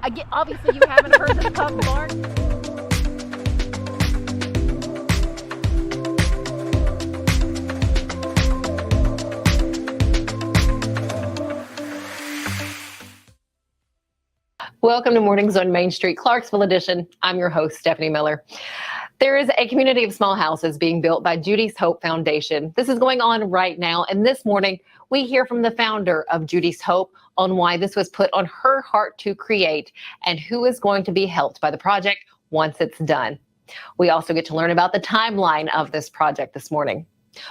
Obviously, you haven't heard the Cub bark. Welcome to Mornings on Main Street, Clarksville edition. I'm your host, Stefanie Miller. There is a community of small houses being built by Judy's Hope Foundation. This is going on right now, and this morning we hear from the founder of Judy's Hope on why this was put on her heart to create and who is going to be helped by the project once it's done. We also get to learn about the timeline of this project this morning.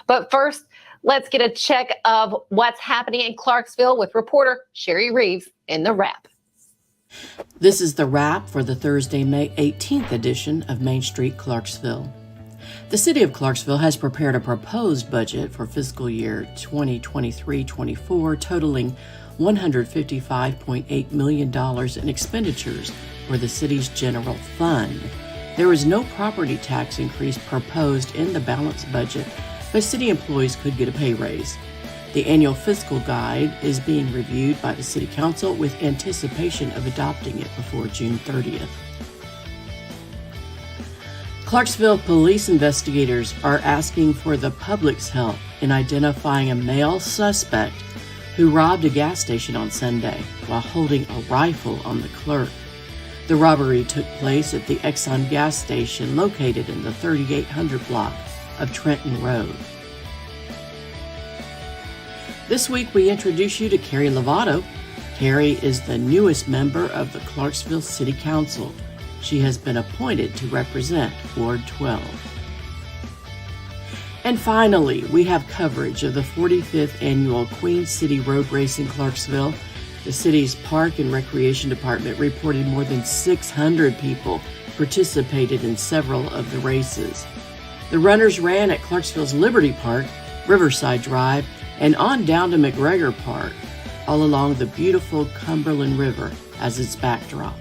But first, let's get a check of what's happening in Clarksville with reporter Cheri Reeves in the wrap. This is the wrap for the Thursday, May 18th edition of Main Street, Clarksville. The City of Clarksville has prepared a proposed budget for fiscal year 2023-24 totaling $155.8 million in expenditures for the city's general fund. There is no property tax increase proposed in the balanced budget, but city employees could get a pay raise. The annual fiscal guide is being reviewed by the City Council with anticipation of adopting it before June 30th. Clarksville police investigators are asking for the public's help in identifying a male suspect who robbed a gas station on Sunday while holding a rifle on the clerk. The robbery took place at the Exxon gas station located in the 3800 block of Trenton Road. This week, we introduce you to Cheri Lovato. Cheri is the newest member of the Clarksville City Council. She has been appointed to represent Ward 12. And finally, we have coverage of the 45th annual Queen City Road Race in Clarksville. The city's Park and Recreation Department reported more than 600 people participated in several of the races. The runners ran at Clarksville's Liberty Park, Riverside Drive, and on down to McGregor Park, all along the beautiful Cumberland River as its backdrop.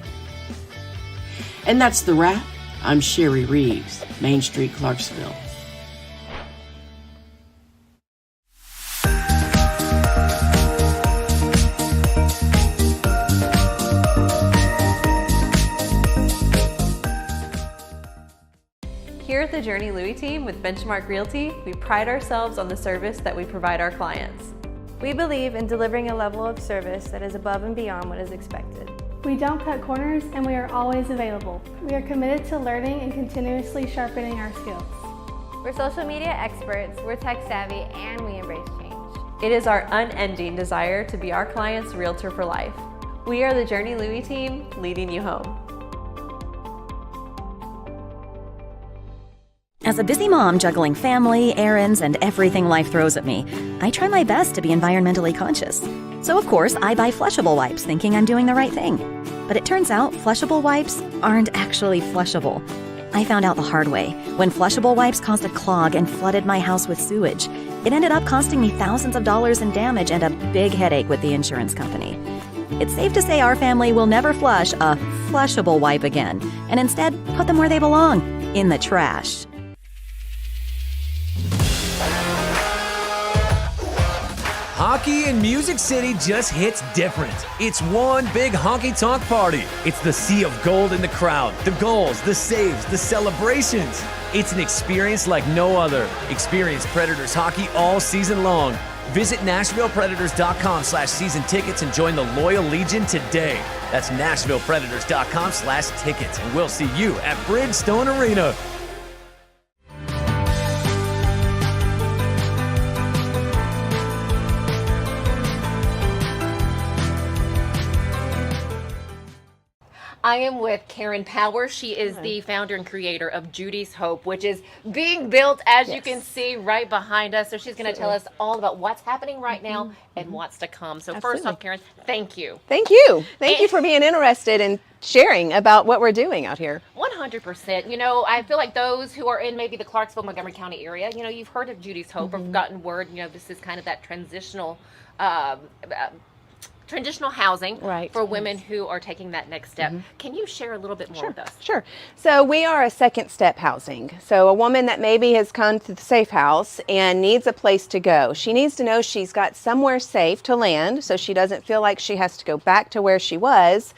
And that's the wrap. I'm Cheri Reeves, Main Street, Clarksville. Here at the Journey Louis team with Benchmark Realty, we pride ourselves on the service that we provide our clients. We believe in delivering a level of service that is above and beyond what is expected. We don't cut corners and we are always available. We are committed to learning and continuously sharpening our skills. We're social media experts, we're tech savvy, and we embrace change. It is our unending desire to be our client's realtor for life. We are the Journey Louis team, leading you home. As a busy mom juggling family, errands, and everything life throws at me, I try my best to be environmentally conscious. So of course, I buy flushable wipes thinking I'm doing the right thing. But it turns out flushable wipes aren't actually flushable. I found out the hard way when flushable wipes caused a clog and flooded my house with sewage. It ended up costing me thousands of dollars in damage and a big headache with the insurance company. It's safe to say our family will never flush a flushable wipe again, and instead put them where they belong, in the trash. Hockey in Music City just hits different. It's one big honky-tonk party. It's the sea of gold in the crowd, the goals, the saves, the celebrations. It's an experience like no other. Experience Predators hockey all season long. Visit NashvillePredators.com/season tickets and join the Loyal Legion today. That's NashvillePredators.com/tickets, and we'll see you at Bridgestone Arena. I am with Karen Power. She is the founder and creator of Judy's Hope, which is being built, as you can see right behind us. So she's going to tell us all about what's happening right now and what's to come. So first off, Karen, thank you. Thank you. Thank you for being interested in sharing about what we're doing out here. 100%. You know, I feel like those who are in maybe the Clarksville, Montgomery County area, you know, you've heard of Judy's Hope or gotten word, you know, this is kind of that transitional housing for women who are taking that next step. Can you share a little bit more with us? Sure. So we are a second step housing. So a woman that maybe has come to the safe house and needs a place to go. She needs to know she's got somewhere safe to land so she doesn't feel like she has to go back to where she was.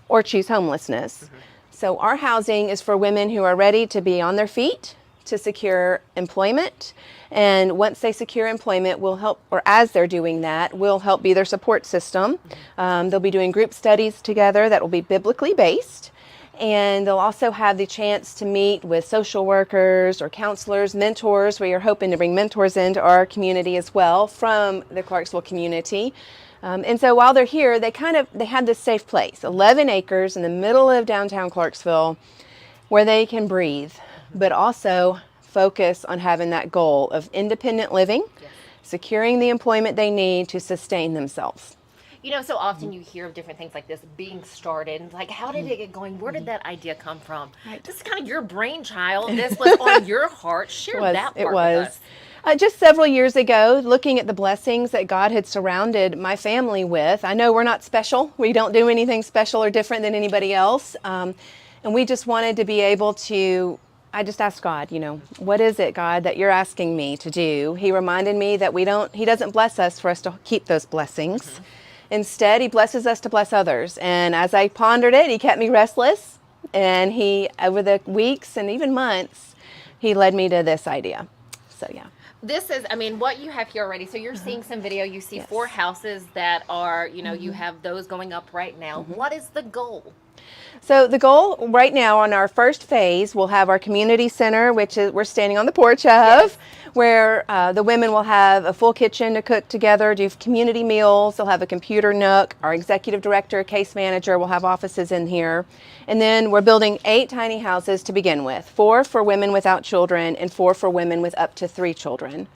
or choose homelessness. So our housing is for women who are ready to be on their feet, to secure employment. And once they secure employment, we'll help, or as they're doing that, we'll help be their support system. They'll be doing group studies together that will be biblically based. And they'll also have the chance to meet with social workers or counselors, mentors. We are hoping to bring mentors into our community as well from the Clarksville community. And so while they're here, they have this safe place, 11 acres in the middle of downtown Clarksville, where they can breathe, but also focus on having that goal of independent living, securing the employment they need to sustain themselves. You know, so often you hear of different things like this being started. Like, how did it get going? Where did that idea come from? This is kind of your brainchild. This was on your heart. Share that part with us. Just several years ago, looking at the blessings that God had surrounded my family with. I know we're not special. We don't do anything special or different than anybody else. And we just wanted to be able to, I just asked God, you know, what is it, God, that you're asking me to do? He reminded me that He doesn't bless us for us to keep those blessings. Instead, He blesses us to bless others. And as I pondered it, He kept me restless. And He, over the weeks and even months, He led me to this idea. So, yeah. This is, I mean, what you have here already. So you're seeing some video. You see 4 houses that are, you know, you have those going up right now. What is the goal? So the goal right now on our first phase, we'll have our community center, which is we're standing on the porch of, where the women will have a full kitchen to cook together, do community meals. They'll have a computer nook. Our executive director, case manager will have offices in here. And then we're building 8 tiny houses to begin with, 4 for women without children and 4 for women with up to 3 children.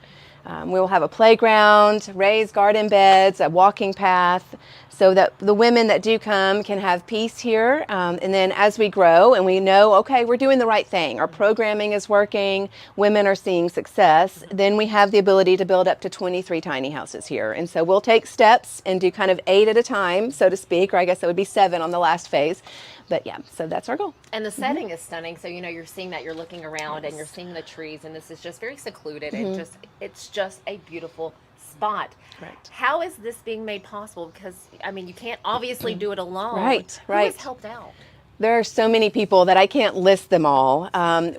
We will have a playground, raised garden beds, a walking path, so that the women that do come can have peace here. And then as we grow and we know, okay, we're doing the right thing, our programming is working, women are seeing success, then we have the ability to build up to 23 tiny houses here. And so we'll take steps and do kind of 8 at a time, so to speak, or I guess it would be 7 on the last phase. But yeah, so that's our goal. And the setting is stunning. So, you know, you're seeing that, you're looking around and you're seeing the trees, and this is just very secluded and it's just a beautiful spot. Right. How is this being made possible? Because, I mean, you can't obviously do it alone. Right. Who has helped out? There are so many people that I can't list them all.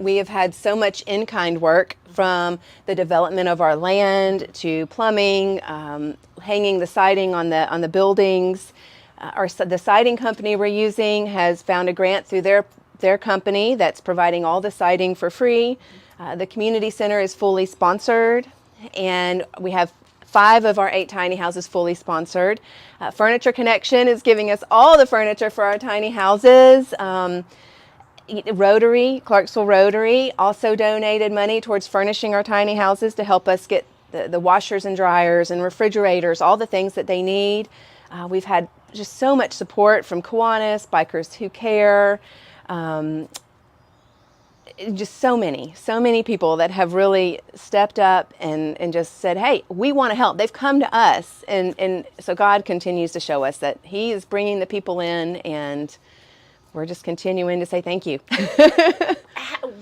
We have had so much in-kind work, from the development of our land to plumbing, hanging the siding on the buildings. The siding company we're using has found a grant through their company that's providing all the siding for free. The community center is fully sponsored, and we have 5 of our 8 tiny houses fully sponsored. Furniture Connection is giving us all the furniture for our tiny houses. Clarksville Rotary also donated money towards furnishing our tiny houses to help us get the washers and dryers and refrigerators, all the things that they need. We've had just so much support from Kiwanis, Bikers Who Care, just so many people that have really stepped up and just said, hey, we want to help. They've come to us, and so God continues to show us that He is bringing the people in, and we're just continuing to say thank you.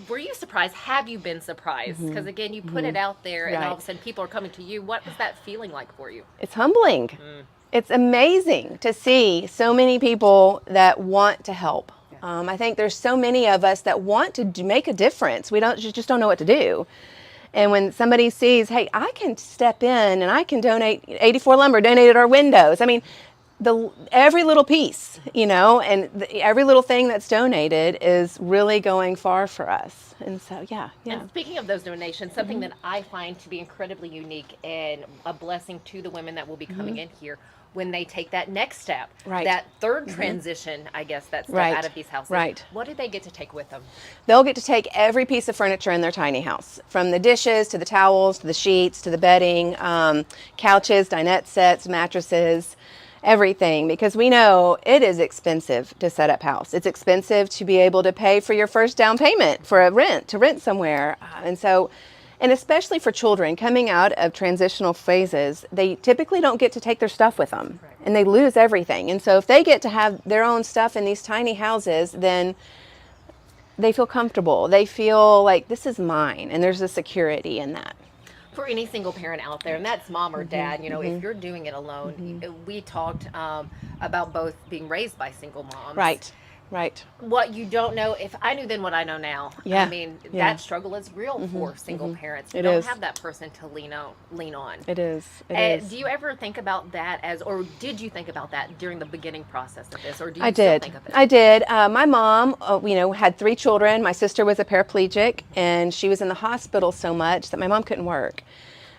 Were you surprised? Have you been surprised? Because again, you put it out there, and all of a sudden people are coming to you. What was that feeling like for you? It's humbling. It's amazing to see so many people that want to help. I think there's so many of us that want to make a difference. We just don't know what to do. And when somebody sees, hey, I can step in and I can donate, 84 Lumber donated our windows. I mean, every little piece, you know, and every little thing that's donated is really going far for us. And so, yeah. And speaking of those donations, something that I find to be incredibly unique and a blessing to the women that will be coming in here when they take that next step, that third transition, I guess, that step out of these houses. What do they get to take with them? They'll get to take every piece of furniture in their tiny house, from the dishes to the towels to the sheets to the bedding, couches, dinette sets, mattresses, everything, because we know it is expensive to set up house. It's expensive to be able to pay for your first down payment for a rent somewhere. And especially for children coming out of transitional phases, they typically don't get to take their stuff with them, and they lose everything. And so if they get to have their own stuff in these tiny houses, then they feel comfortable. They feel like this is mine, and there's a security in that. for any single parent out there, and that's mom or dad, you know, if you're doing it alone, we talked about both being raised by single moms. Right. What you don't know, if I knew then what I know now, Yeah. I mean, that struggle is real for single parents. You It don't is. have that person to lean on. It is. It is. Do you ever think about that or did you think about that during the beginning process of this, or do you I still did. think of it? I did. My mom, had 3 children. My sister was a paraplegic, and she was in the hospital so much that my mom couldn't work.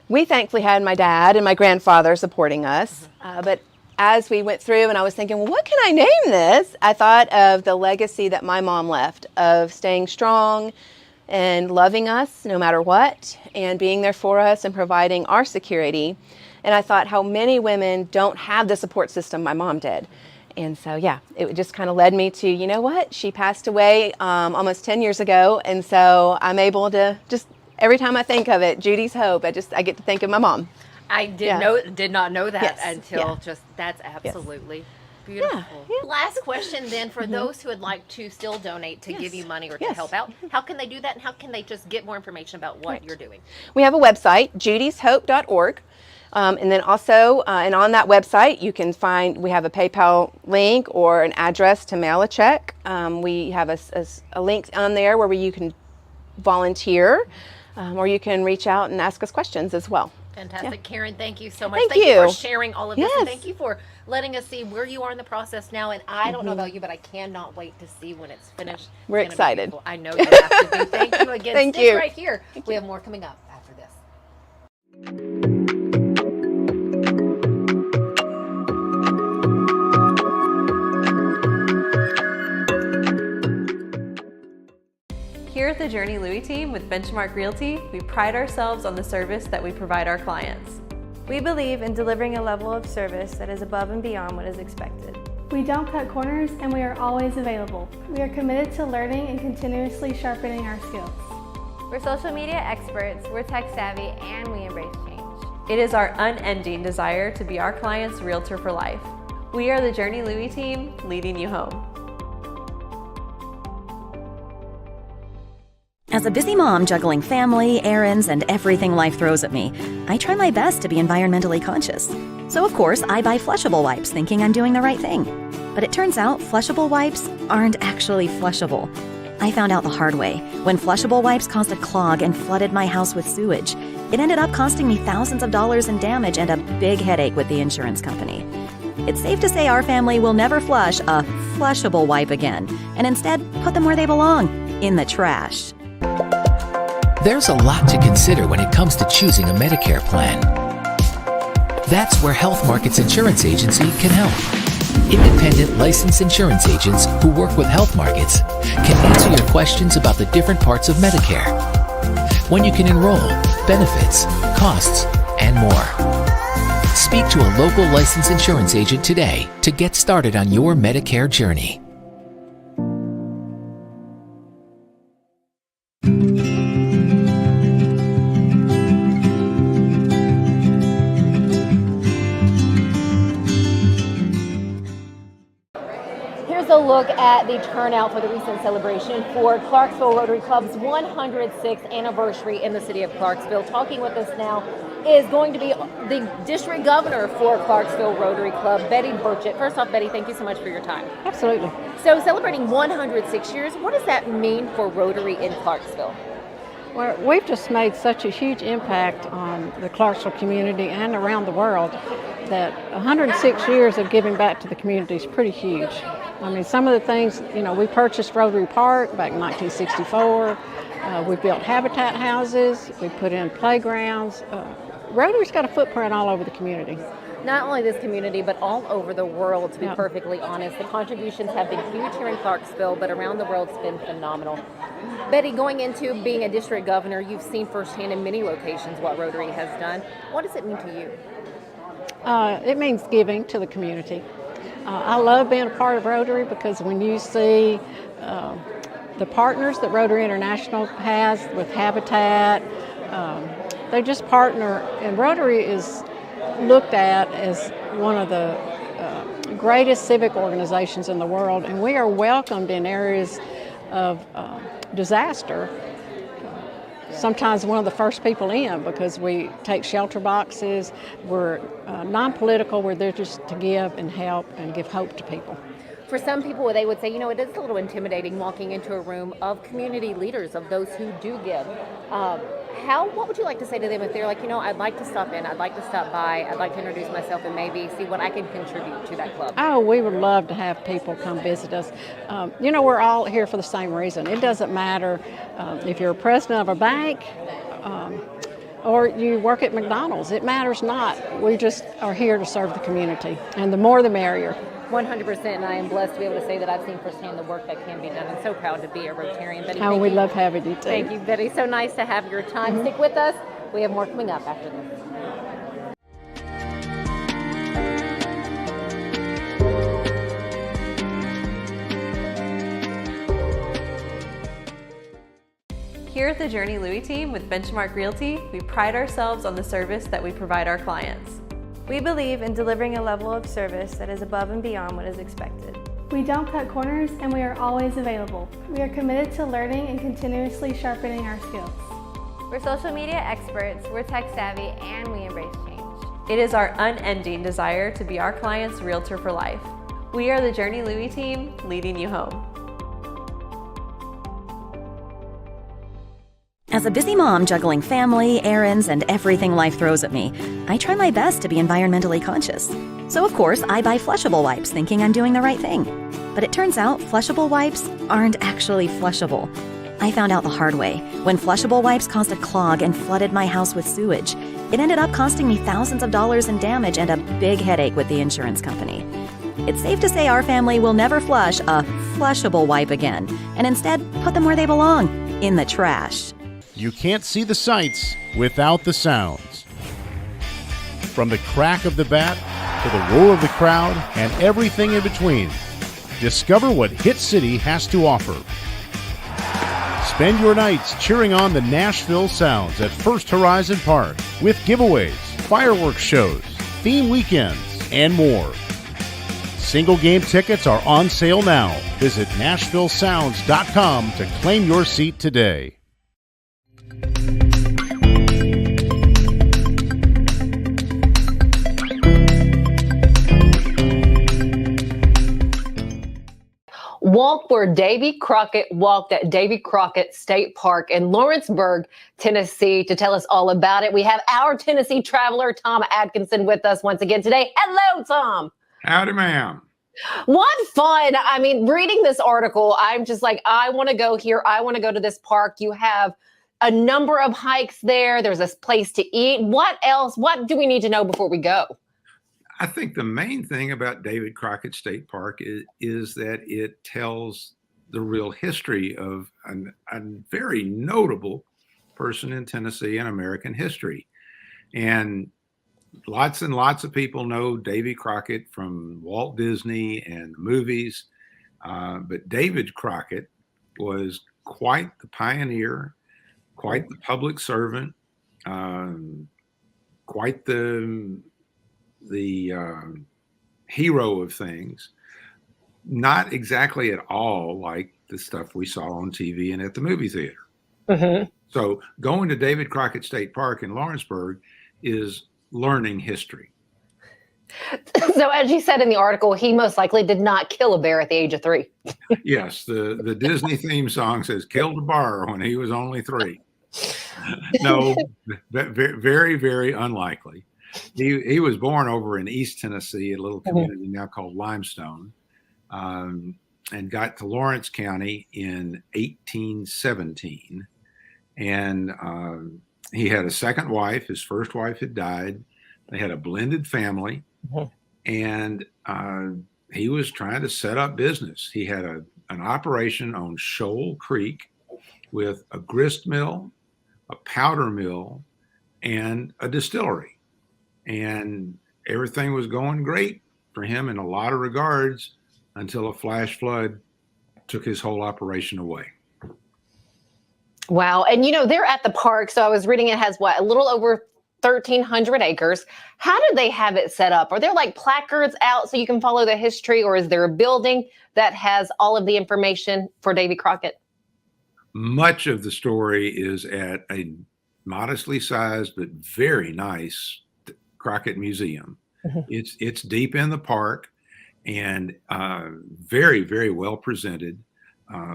We thankfully had my dad and my grandfather supporting us, but as we went through and I was thinking, well, what can I name this? I thought of the legacy that my mom left of staying strong and loving us no matter what, and being there for us and providing our security. And I thought how many women don't have the support system my mom did. And so, it just kind of led me to, you know what? She passed away almost 10 years ago. And so I'm able to just, every time I think of it, Judy's Hope, I get to think of my mom. I did not know that until that's absolutely beautiful. Yeah. Last question then, for those who would like to still donate to give you money or to help out, how can they do that, and how can they just get more information about what you're doing? We have a website, judyshope.org. And then also, and on that website, you can find, we have a PayPal link or an address to mail a check. We have a link on there where you can volunteer, or you can reach out and ask us questions as well. Fantastic. Yeah. Karen, thank you so much. Thank you you for sharing all of this. And thank you for letting us see where you are in the process now. And I don't know about you, but I cannot wait to see when it's finished. We're excited. I know you have to be. Thank you again. Thank Stick you. right here. We have more coming up after this. Here at the Journey Louis team with Benchmark Realty, we pride ourselves on the service that we provide our clients. We believe in delivering a level of service that is above and beyond what is expected. We don't cut corners, and we are always available. We are committed to learning and continuously sharpening our skills. We're social media experts, we're tech savvy, and we embrace change. It is our unending desire to be our client's realtor for life. We are the Journey Louis team, leading you home. As a busy mom juggling family, errands, and everything life throws at me, I try my best to be environmentally conscious. So of course, I buy flushable wipes thinking I'm doing the right thing. But it turns out flushable wipes aren't actually flushable. I found out the hard way when flushable wipes caused a clog and flooded my house with sewage. It ended up costing me thousands of dollars in damage and a big headache with the insurance company. It's safe to say our family will never flush a flushable wipe again, and instead put them where they belong, in the trash. There's a lot to consider when it comes to choosing a Medicare plan. That's where Health Markets Insurance Agency can help. Independent licensed insurance agents who work with Health Markets can answer your questions about the different parts of Medicare, when you can enroll, benefits, costs, and more. Speak to a local licensed insurance agent today to get started on your Medicare journey. A look at the turnout for the recent celebration for Clarksville Rotary Club's 106th anniversary in the city of Clarksville. Talking with us now is going to be the district governor for Clarksville Rotary Club, Betty Burchett. First off, Betty, thank you so much for your time. Absolutely. So celebrating 106 years, what does that mean for Rotary in Clarksville? Well, we've just made such a huge impact on the Clarksville community and around the world that 106 years of giving back to the community is pretty huge. I mean, some of the things, we purchased Rotary Park back in 1964. We built habitat houses. We put in playgrounds. Rotary's got a footprint all over the community. Not only this community, but all over the world, to be perfectly honest. The contributions have been huge here in Clarksville, but around the world it's been phenomenal. Betty, going into being a district governor, you've seen firsthand in many locations what Rotary has done. What does it mean to you? It means giving to the community. I love being a part of Rotary because when you see the partners that Rotary International has with Habitat, they just partner, and Rotary is looked at as one of the greatest civic organizations in the world, and we are welcomed in areas of disaster sometimes one of the first people in because we take shelter boxes. We're non-political. We're there just to give and help and give hope to people. For some people, they would say, it is a little intimidating walking into a room of community leaders, of those who do give. What would you like to say to them if they're like, I'd like to stop in, I'd like to stop by, I'd like to introduce myself and maybe see what I can contribute to that club? Oh, we would love to have people come visit us. We're all here for the same reason. It doesn't matter if you're a president of a bank or you work at McDonald's. It matters not. We just are here to serve the community, and the more the merrier. 100%, and I am blessed to be able to say that I've seen firsthand the work that can be done, and so proud to be a Rotarian. Betty, oh, we love having you too. Thank you, Betty. So nice to have your time. Stick with us. We have more coming up after this. Here at the Journey Louis team with Benchmark Realty, we pride ourselves on the service that we provide our clients. We believe in delivering a level of service that is above and beyond what is expected. We don't cut corners and we are always available. We are committed to learning and continuously sharpening our skills. We're social media experts, we're tech savvy, and we embrace change. It is our unending desire to be our client's realtor for life. We are the Journey Louis team, leading you home. As a busy mom juggling family, errands, and everything life throws at me, I try my best to be environmentally conscious. So of course, I buy flushable wipes thinking I'm doing the right thing. But it turns out flushable wipes aren't actually flushable. I found out the hard way. When flushable wipes caused a clog and flooded my house with sewage, it ended up costing me thousands of dollars in damage and a big headache with the insurance company. It's safe to say our family will never flush a flushable wipe again, and instead put them where they belong, in the trash. You can't see the sights without the sounds. From the crack of the bat to the roar of the crowd and everything in between, discover what Hit City has to offer. Spend your nights cheering on the Nashville Sounds at First Horizon Park with giveaways, fireworks shows, theme weekends, and more. Single game tickets are on sale now. Visit NashvilleSounds.com to claim your seat today. Walk where David Crockett walked at David Crockett State Park in Lawrenceburg, Tennessee. To tell us all about it, we have our Tennessee traveler, Tom Adkinson, with us once again today. Hello, Tom. Howdy, ma'am. What fun. I mean, reading this article, I'm just like, I want to go here. I want to go to this park. You have a number of hikes there. There's this place to eat. What else? What do we need to know before we go? I think the main thing about David Crockett State Park is that it tells the real history of a very notable person in Tennessee and American history. And lots of people know Davy Crockett from Walt Disney and the movies. But David Crockett was quite the pioneer, quite the public servant, quite the hero of things. Not exactly at all like the stuff we saw on TV and at the movie theater. Mm-hmm. So going to David Crockett State Park in Lawrenceburg is learning history. So as you said in the article, he most likely did not kill a bear at the age of 3. Yes, the Disney theme song says killed a bear when he was only 3. No, very, very unlikely. He was born over in East Tennessee, a little community now called Limestone, and got to Lawrence County in 1817. And he had a second wife. His first wife had died. They had a blended family, and he was trying to set up business. He had an operation on Shoal Creek with a grist mill, a powder mill, and a distillery. And everything was going great for him in a lot of regards until a flash flood took his whole operation away. Wow. And, they're at the park. So I was reading it has a little over 1,300 acres. How did they have it set up? Are there like placards out so you can follow the history, or is there a building that has all of the information for Davy Crockett? much of the story is at a modestly sized but very nice Crockett Museum. It's deep in the park and very, very well presented.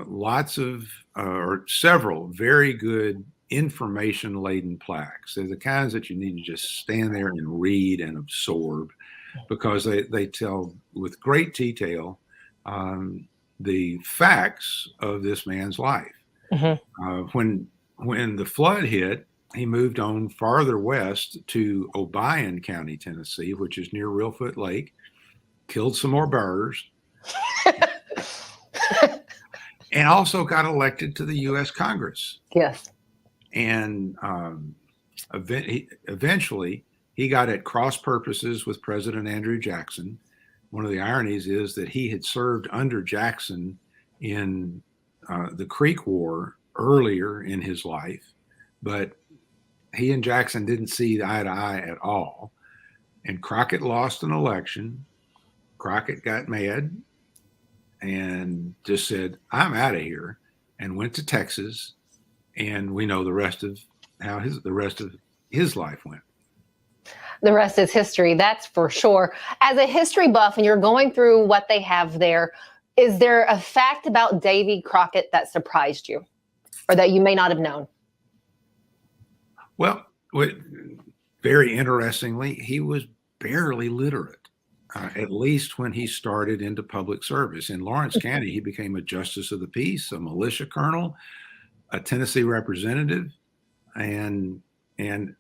Lots of or several very good information laden plaques. They're the kinds that you need to just stand there and read and absorb, because they tell with great detail the facts of this man's life. When the flood hit, he moved on farther west to Obion County, Tennessee, which is near Reelfoot Lake, killed some more birds, and also got elected to the U.S. Congress. Yes. And eventually, he got at cross purposes with President Andrew Jackson. One of the ironies is that he had served under Jackson in the Creek War earlier in his life, but he and Jackson didn't see eye to eye at all. And Crockett lost an election. Crockett got mad and just said, "I'm out of here," and went to Texas. And we know the rest of how the rest of his life went. The rest is history, that's for sure. As a history buff, and you're going through what they have there, is there a fact about Davy Crockett that surprised you or that you may not have known? Well, very interestingly, he was barely literate, at least when he started into public service. In Lawrence County, he became a justice of the peace, a militia colonel, a Tennessee representative, and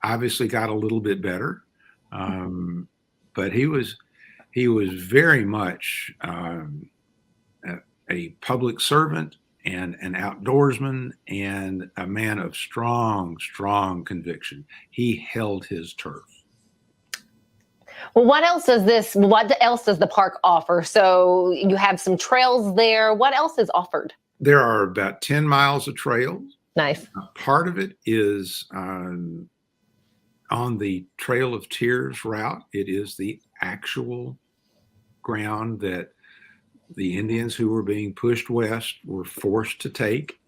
obviously got a little bit better. But he was very much a public servant and an outdoorsman and a man of strong conviction. He held his turf. Well, what else does the park offer? So you have some trails there. What else is offered? There are about 10 miles of trails. Nice. Part of it is on the Trail of Tears route. It is the actual ground that the Indians who were being pushed west were forced to take.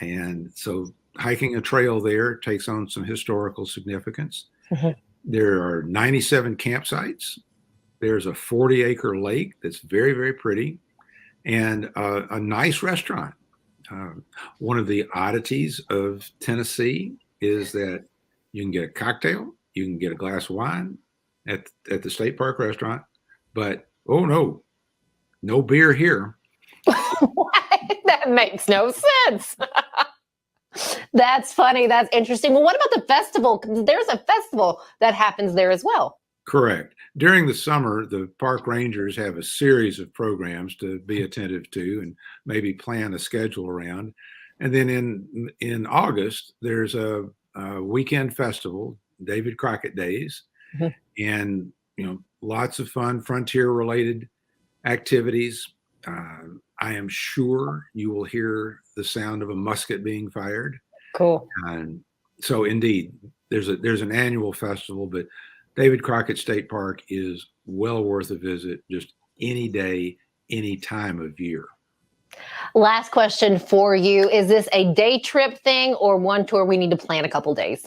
And so hiking a trail there takes on some historical significance. There are 97 campsites. There's a 40-acre lake that's very, very pretty, and a nice restaurant. One of the oddities of Tennessee is that you can get a cocktail, you can get a glass of wine at the State Park restaurant, but no beer here. That makes no sense. That's funny. That's interesting. Well, what about the festival? There's a festival that happens there as well. Correct. During the summer, the park rangers have a series of programs to be attentive to and maybe plan a schedule around. And then in August, there's a weekend festival, David Crockett Days, and lots of fun frontier-related activities. I am sure you will hear the sound of a musket being fired. Cool. And so, indeed, there's an annual festival, but David Crockett State Park is well worth a visit, just any day, any time of year. Last question for you. Is this a day trip thing or one tour we need to plan a couple days?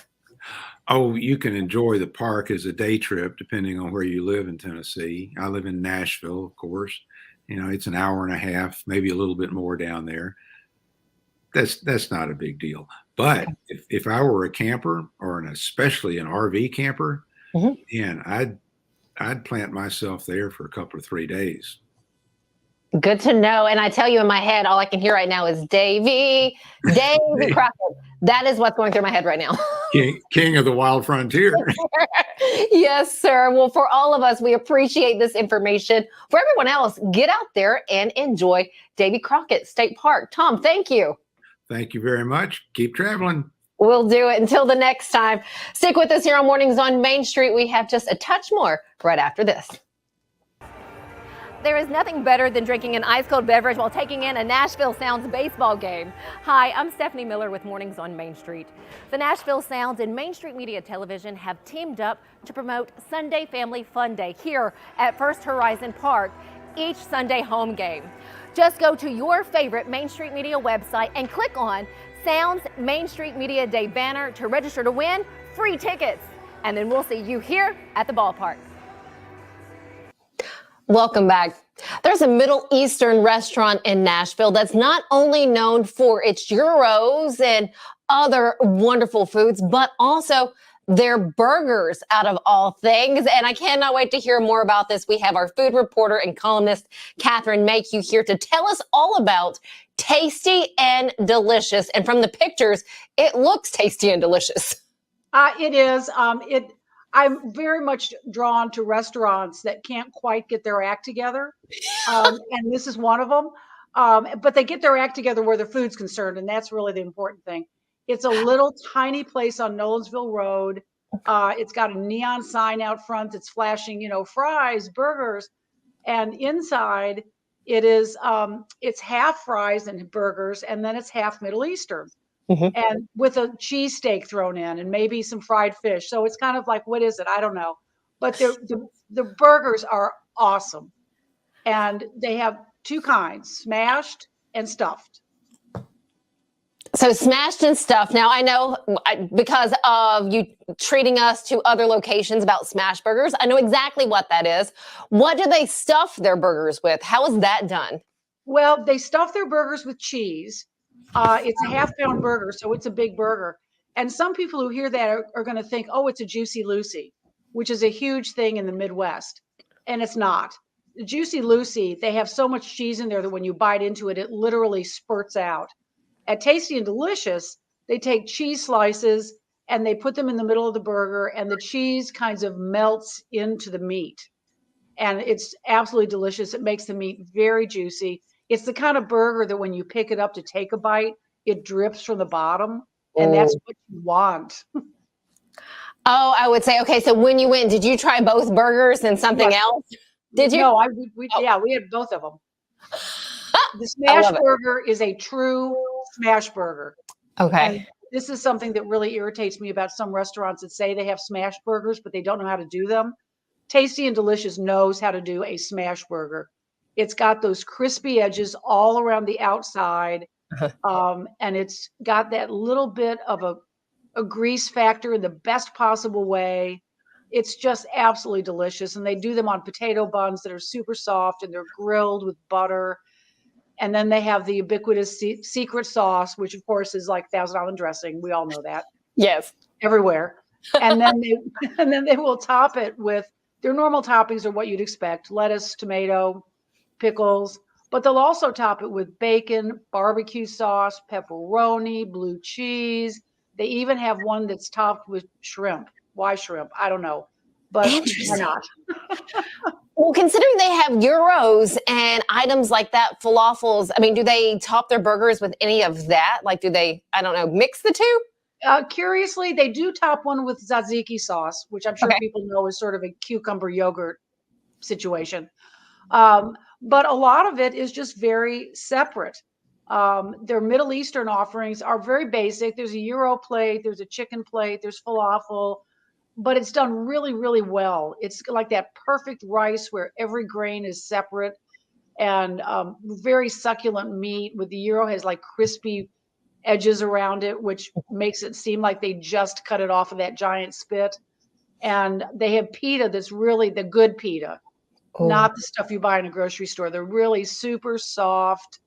Oh, you can enjoy the park as a day trip, depending on where you live in Tennessee. I live in Nashville, of course. It's an hour and a half, maybe a little bit more down there. That's not a big deal. But if I were a camper, or especially an RV camper, man, I'd plant myself there for a couple of 3 days. Good to know. And I tell you, in my head, all I can hear right now is Davy Crockett. That is what's going through my head right now. King of the wild frontier. Yes, sir. Well, for all of us, we appreciate this information. For everyone else, get out there and enjoy Davy Crockett State Park. Tom, thank you. Thank you very much. Keep traveling. We'll do it. Until the next time. Stick with us here on Mornings on Main Street. We have just a touch more right after this. There is nothing better than drinking an ice-cold beverage while taking in a Nashville Sounds baseball game. Hi, I'm Stefanie Miller with Mornings on Main Street. The Nashville Sounds and Main Street Media Television have teamed up to promote Sunday Family Fun Day here at First Horizon Park, each Sunday home game. Just go to your favorite Main Street Media website and click on Sounds Main Street Media Day banner to register to win free tickets. And then we'll see you here at the ballpark. Welcome back. There's a Middle Eastern restaurant in Nashville that's not only known for its gyros and other wonderful foods, but also their burgers, out of all things. And I cannot wait to hear more about this. We have our food reporter and columnist, Catherine Mayhew, here to tell us all about Tasty and Delicious. And from the pictures, it looks tasty and delicious. It is. I'm very much drawn to restaurants that can't quite get their act together. And this is one of them. But they get their act together where the food's concerned. And that's really the important thing. It's a little tiny place on Nolensville Road. It's got a neon sign out front that's flashing, fries, burgers. And inside it is, it's half fries and burgers, and then it's half Middle Eastern. Mm-hmm. And with a cheesesteak thrown in and maybe some fried fish. So it's kind of like, what is it? I don't know. But the burgers are awesome. And they have two kinds, smashed and stuffed. So smashed and stuffed. Now, I know because of you treating us to other locations about smash burgers, I know exactly what that is. What do they stuff their burgers with? How is that done? Well, they stuff their burgers with cheese. It's a half-pound burger, so it's a big burger. And some people who hear that are going to think, oh, it's a Juicy Lucy, which is a huge thing in the Midwest. And it's not. The Juicy Lucy, they have so much cheese in there that when you bite into it, it literally spurts out. At Tasty and Delicious, they take cheese slices and they put them in the middle of the burger, and the cheese kinds of melts into the meat. And it's absolutely delicious. It makes the meat very juicy. It's the kind of burger that when you pick it up to take a bite, it drips from the bottom, and that's what you want. Oh, I would say, okay, so when you went, did you try both burgers and something else? Did you? No, yeah, we had both of them. The smash burger is a true smash burger. Okay. And this is something that really irritates me about some restaurants that say they have smash burgers, but they don't know how to do them. Tasty and Delicious knows how to do a smash burger. It's got those crispy edges all around the outside. And it's got that little bit of a grease factor in the best possible way. It's just absolutely delicious. And they do them on potato buns that are super soft, and they're grilled with butter. And then they have the ubiquitous secret sauce, which of course is like Thousand Island dressing. We all know that. Yes. Everywhere. And then they will top it with their normal toppings are what you'd expect: lettuce, tomato, pickles. But they'll also top it with bacon, barbecue sauce, pepperoni, blue cheese. They even have one that's topped with shrimp. Why shrimp? I don't know. But why not? Well, considering they have gyros and items like that, falafels, I mean, do they top their burgers with any of that? Like, do they, I don't know, mix the two? Curiously, they do top one with tzatziki sauce, which I'm sure people know is sort of a cucumber yogurt situation. But a lot of it is just very separate. Their Middle Eastern offerings are very basic. There's a gyro plate, there's a chicken plate, there's falafel, but it's done really, really well. It's like that perfect rice where every grain is separate, and very succulent meat with the gyro has like crispy edges around it, which makes it seem like they just cut it off of that giant spit. And they have pita that's really the good pita, not the stuff you buy in a grocery store. They're really super soft,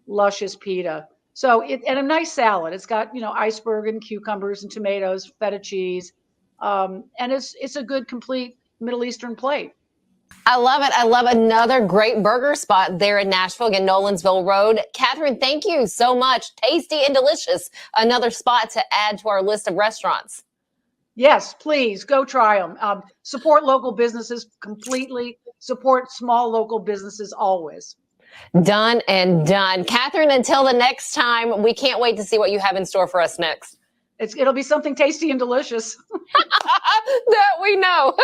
luscious pita. So and a nice salad. It's got, iceberg and cucumbers and tomatoes, feta cheese. And it's a good, complete Middle Eastern plate. I love it. I love another great burger spot there in Nashville, again, Nolensville Road. Catherine, thank you so much. Tasty and delicious. Another spot to add to our list of restaurants. Yes, please go try them. Support local businesses completely. Support small local businesses always. Done and done. Catherine, until the next time, we can't wait to see what you have in store for us next. It'll be something tasty and delicious. That we know.